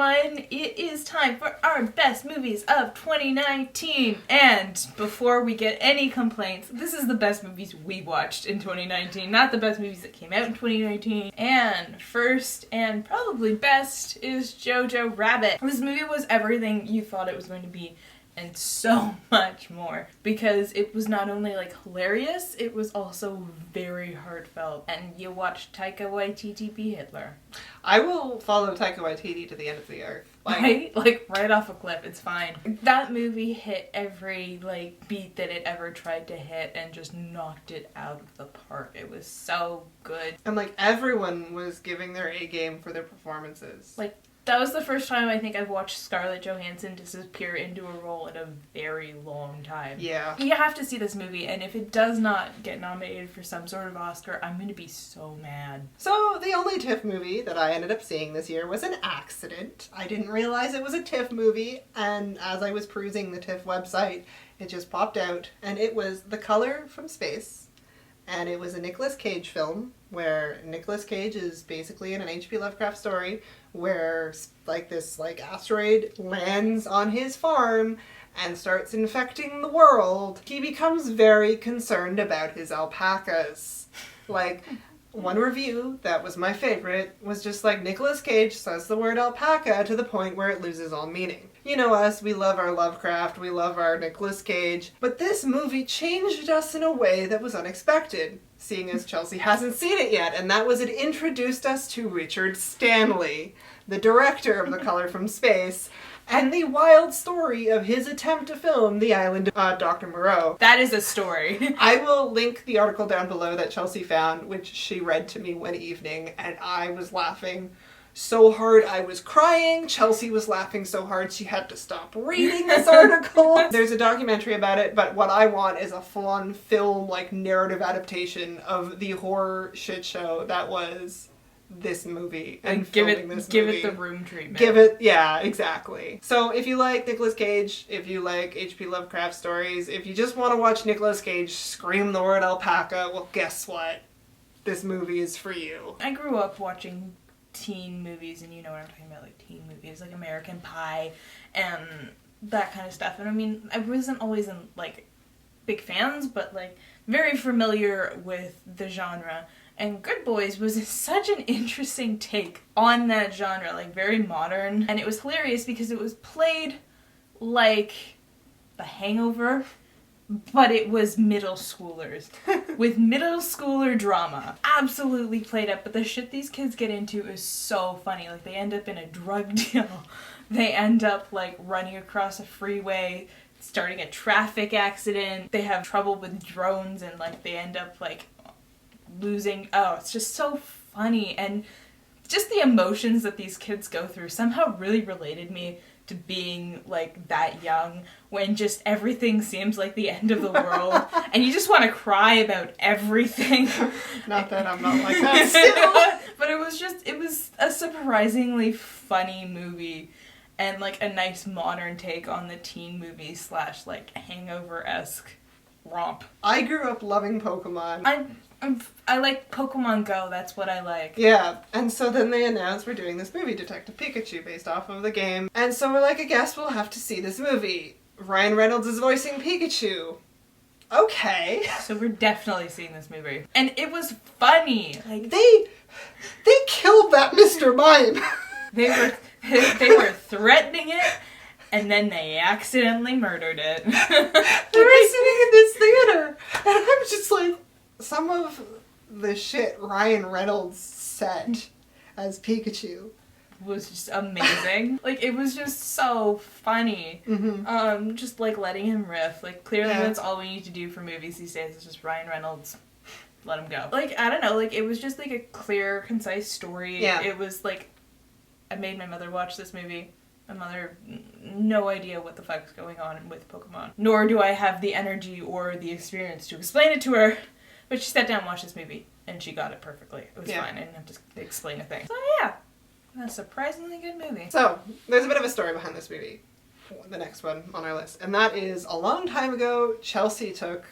everyone, it is time for our best movies of 2019. And before we get any complaints, this is the best movies we watched in 2019, not the best movies that came out in 2019. And first and probably best is Jojo Rabbit. This movie was everything you thought it was going to be and so much more, because it was not only like hilarious, it was also very heartfelt, and you watched Taika Waititi be Hitler. I will follow Taika Waititi to the end of the earth. Right? Like right off a cliff, it's fine. That movie hit every like beat that it ever tried to hit and just knocked it out of the park. It was so good. And like everyone was giving their A game for their performances. Like that was the first time I think I've watched Scarlett Johansson disappear into a role in a very long time. Yeah. You have to see this movie, and if it does not get nominated for some sort of Oscar, I'm going to be so mad. So, the only TIFF movie that I ended up seeing this year was an accident. I didn't realize it was a TIFF movie, and as I was perusing the TIFF website, it just popped out, and it was The Color from Space. And it was a Nicolas Cage film, where Nicolas Cage is basically in an H.P. Lovecraft story, where like this asteroid lands on his farm and starts infecting the world. He becomes very concerned about his alpacas. Like, one review that was my favorite was just like, Nicolas Cage says the word alpaca to the point where it loses all meaning. You know us, we love our Lovecraft, we love our Nicolas Cage, but this movie changed us in a way that was unexpected, seeing as Chelsea hasn't seen it yet, and that was it introduced us to Richard Stanley, the director of The Color from Space, and the wild story of his attempt to film The Island of Dr. Moreau. That is a story. I will link the article down below that Chelsea found, which she read to me one evening, and I was laughing so hard I was crying. Chelsea was laughing so hard she had to stop reading this article. There's a documentary about it, but what I want is a full-on film, narrative adaptation of the horror shit show that was this movie and give filming this give movie. it the room treatment. Give it, yeah, exactly. So if you like Nicolas Cage, if you like H.P. Lovecraft stories, if you just want to watch Nicolas Cage scream the word alpaca, well, guess what? This movie is for you. I grew up watching teen movies, and you know what I'm talking about, teen movies, like American Pie and that kind of stuff. And I mean, I wasn't always in, big fans, but, very familiar with the genre. And Good Boys was such an interesting take on that genre, very modern. And it was hilarious because it was played like The Hangover, but it was middle schoolers. With middle schooler drama. Absolutely played up, but the shit these kids get into is so funny. They end up in a drug deal. They end up, running across a freeway, starting a traffic accident. They have trouble with drones, and, they end up, losing. Oh, it's just so funny. And just the emotions that these kids go through somehow really related me to being that young, when just everything seems like the end of the world and you just want to cry about everything. Not that I'm not like that still. But it was a surprisingly funny movie, and a nice modern take on the teen movie / Hangover-esque romp. I grew up loving Pokemon. I like Pokemon Go, that's what I like. Yeah, and so then they announced we're doing this movie, Detective Pikachu, based off of the game. And so we're like, I guess we'll have to see this movie. Ryan Reynolds is voicing Pikachu. Okay. So we're definitely seeing this movie. And it was funny. They killed that Mr. Mime. They were threatening it, and then they accidentally murdered it. They were sitting in this theater, and I'm just like, some of the shit Ryan Reynolds said as Pikachu was just amazing. It was just so funny. Mm-hmm. Just letting him riff. Clearly that's all we need to do for movies these days, is just Ryan Reynolds. Let him go. I don't know, it was just a clear, concise story. Yeah. It was I made my mother watch this movie. My mother, no idea what the fuck's going on with Pokemon. Nor do I have the energy or the experience to explain it to her. But she sat down and watched this movie, and she got it perfectly. It was fine. I didn't have to explain a thing. So yeah, a surprisingly good movie. So, there's a bit of a story behind this movie. The next one on our list. And that is, a long time ago, Chelsea took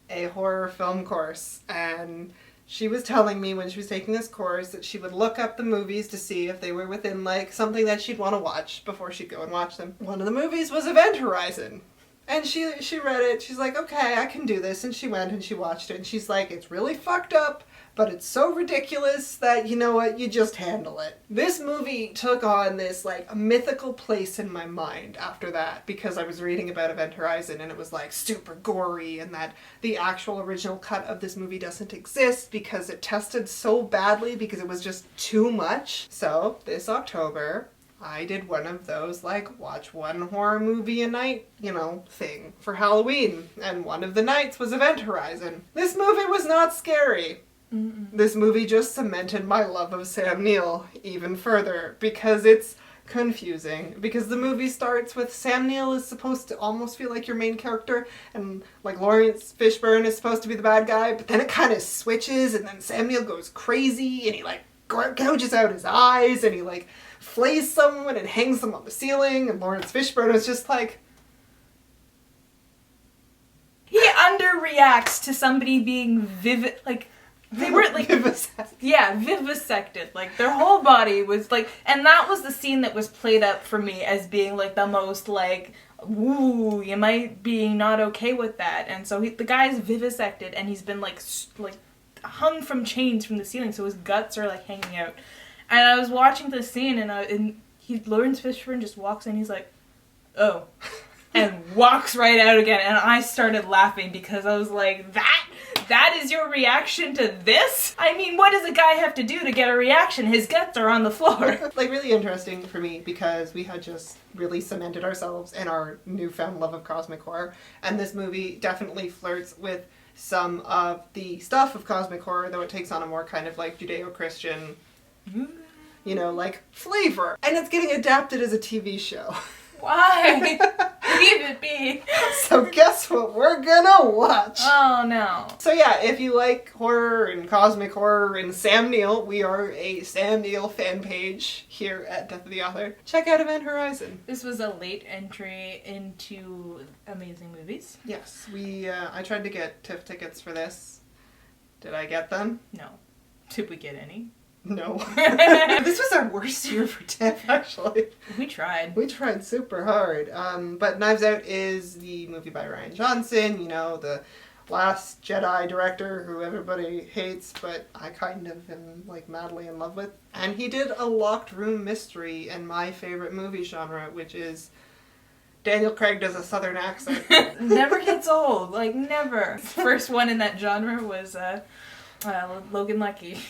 a horror film course, and she was telling me when she was taking this course that she would look up the movies to see if they were within, like, something that she'd want to watch before she'd go and watch them. One of the movies was Event Horizon. And she read it. She's like, okay, I can do this. And she went and she watched it. And she's like, it's really fucked up, but it's so ridiculous that, you know what, you just handle it. This movie took on this, like, mythical place in my mind after that, because I was reading about Event Horizon and it was, like, super gory, and that the actual original cut of this movie doesn't exist because it tested so badly because it was just too much. So, this October, I did one of those, like, watch one horror movie a night, you know, thing for Halloween. And one of the nights was Event Horizon. This movie was not scary. Mm-mm. This movie just cemented my love of Sam Neill even further, because it's confusing. Because the movie starts with Sam Neill is supposed to almost feel like your main character, and, like, Lawrence Fishburne is supposed to be the bad guy, but then it kind of switches, and then Sam Neill goes crazy, and he, like, gouges out his eyes, and he, like, flays someone and hangs them on the ceiling, and Lawrence Fishburne is just like... He underreacts to somebody being like, they were, like... vivisected. Yeah, vivisected. Like, their whole body was, like... And that was the scene that was played up for me as being, like, the most, like... Ooh, you might be not okay with that. And so the guy's vivisected, and he's been, like, hung from chains from the ceiling, so his guts are, like, hanging out. And I was watching this scene, and Lawrence Fishburne just walks in, he's like, oh, and walks right out again, and I started laughing because I was like, that is your reaction to this? I mean, what does a guy have to do to get a reaction? His guts are on the floor. Like, really interesting for me, because we had just really cemented ourselves in our newfound love of cosmic horror, and this movie definitely flirts with some of the stuff of cosmic horror, though it takes on a more kind of, like, Judeo-Christian, you know, like, flavor. And it's getting adapted as a TV show. Why? Leave it be. So guess what we're gonna watch? Oh, no. So yeah, if you like horror and cosmic horror and Sam Neill, we are a Sam Neill fan page here at Death of the Author. Check out Event Horizon. This was a late entry into Amazing Movies. Yes, I tried to get TIFF tickets for this. Did I get them? No. Did we get any? No. This was our worst year for TIFF, actually. We tried. We tried super hard. But Knives Out is the movie by Rian Johnson, you know, the Last Jedi director who everybody hates, but I kind of am, like, madly in love with. And he did a locked room mystery in my favorite movie genre, which is Daniel Craig does a southern accent. Never gets old. Like, never. First one in that genre was Logan Lucky,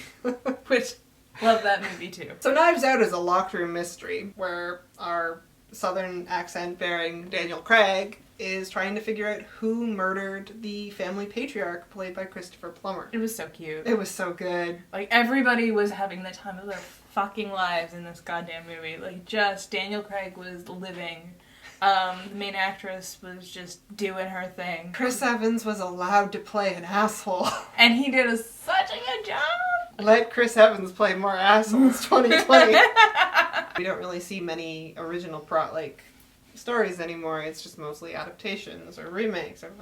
which... Love that movie too. So Knives Out is a locked room mystery where our southern accent bearing Daniel Craig is trying to figure out who murdered the family patriarch played by Christopher Plummer. It was so cute. It was so good. Like, everybody was having the time of their fucking lives in this goddamn movie. Like, just Daniel Craig was living. The main actress was just doing her thing. Chris Evans was allowed to play an asshole. And he did such a good job. Let Chris Evans play more assholes 2020. We don't really see many original stories anymore. It's just mostly adaptations or remakes or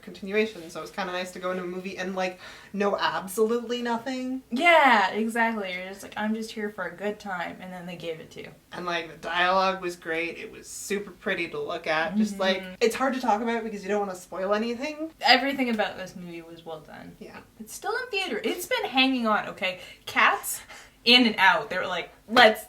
continuations. So it's kind of nice to go into a movie and, like, know absolutely nothing. Yeah, exactly. You're just like, I'm just here for a good time, and then they gave it to you. And, like, the dialogue was great. It was super pretty to look at. Just, like, it's hard to talk about because you don't want to spoil anything. Everything about this movie was well done. Yeah. It's still in theater. It's been hanging on, okay? Cats, in and out. They were like, let's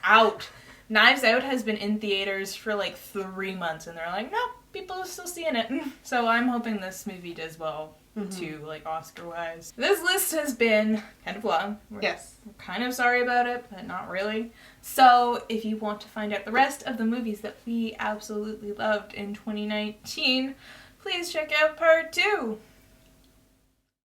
out. Knives Out has been in theaters for like 3 months, and they're like, no, people are still seeing it. So I'm hoping this movie does well, too, like, Oscar-wise. This list has been kind of long. We're kind of sorry about it, but not really. So if you want to find out the rest of the movies that we absolutely loved in 2019, please check out part 2.